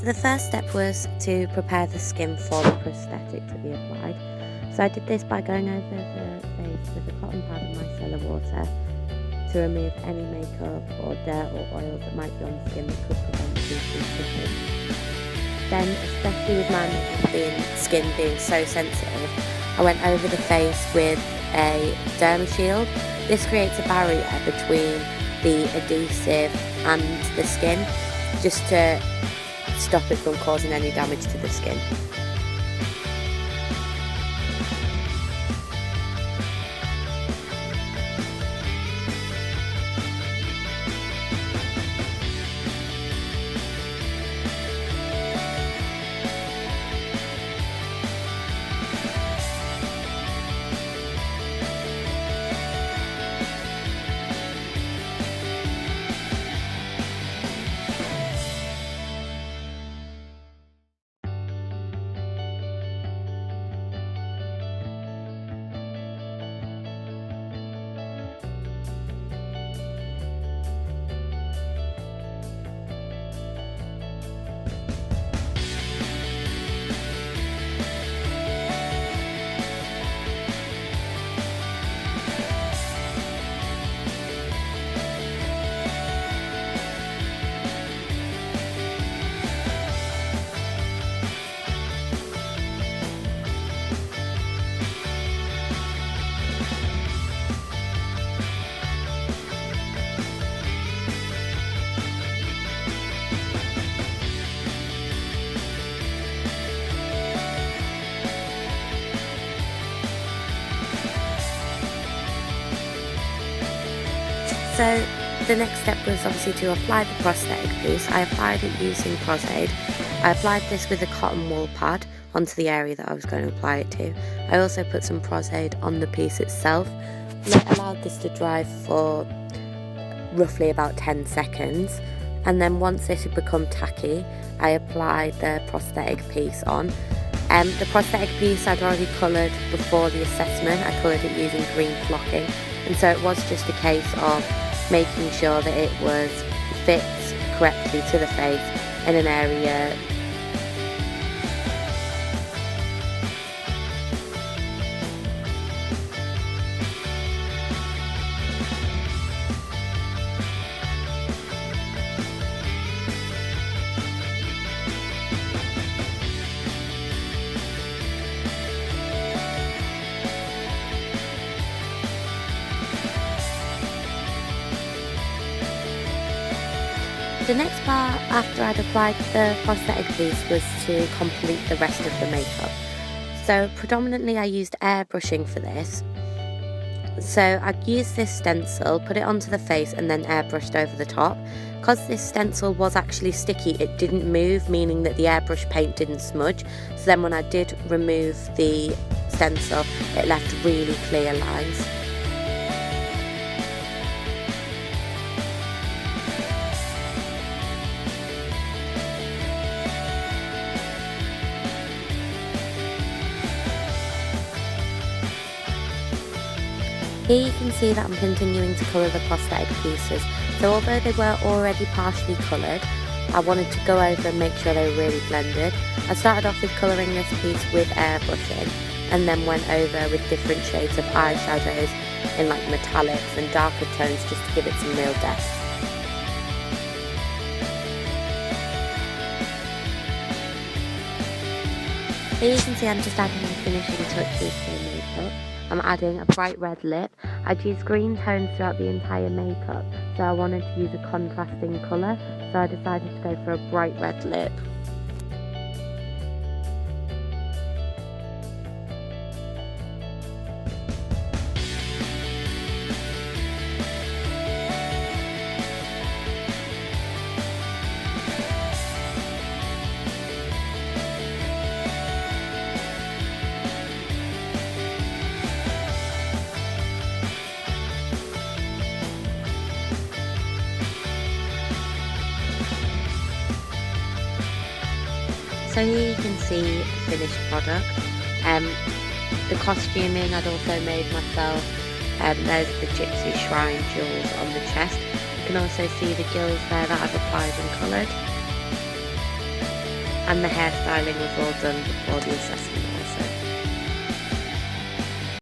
So the first step was to prepare the skin for the prosthetic to be applied. So I did this by going over the face with a cotton pad and micellar water to remove any makeup or dirt or oils that might be on the skin that could prevent the piece from sticking. Then, especially with my skin being so sensitive, I went over the face with a derma shield. This creates a barrier between the adhesive and the skin, just to stop it from causing any damage to the skin. So the next step was obviously to apply the prosthetic piece. I applied it using Prosaid. I applied this with a cotton wool pad onto the area that I was going to apply it to. I also put some Prosaid on the piece itself. I allowed this to dry for roughly about 10 seconds. And then once this had become tacky, I applied the prosthetic piece on. The prosthetic piece I'd already coloured before the assessment. I coloured it using green flocking. And so it was just a case of making sure that it was fit correctly to the face in an area. The next part after I'd applied the prosthetic piece was to complete the rest of the makeup. So predominantly I used airbrushing for this. So I used this stencil, put it onto the face and then airbrushed over the top. Because this stencil was actually sticky, it didn't move, meaning that the airbrush paint didn't smudge. So then when I did remove the stencil, it left really clear lines. Here you can see that I'm continuing to colour the prosthetic pieces, so although they were already partially coloured, I wanted to go over and make sure they were really blended. I started off with colouring this piece with airbrushing, and then went over with different shades of eyeshadows in like metallics and darker tones just to give it some real depth. Here you can see I'm just adding the finishing touches to the makeup. I'm adding a bright red lip. I'd used green tones throughout the entire makeup, so I wanted to use a contrasting colour, so I decided to go for a bright red lip. So here you can see the finished product. The costuming I'd also made myself. There's the gypsy shrine jewels on the chest. You can also see the gills there that I've applied and coloured. and the hairstyling was all done before the assessment.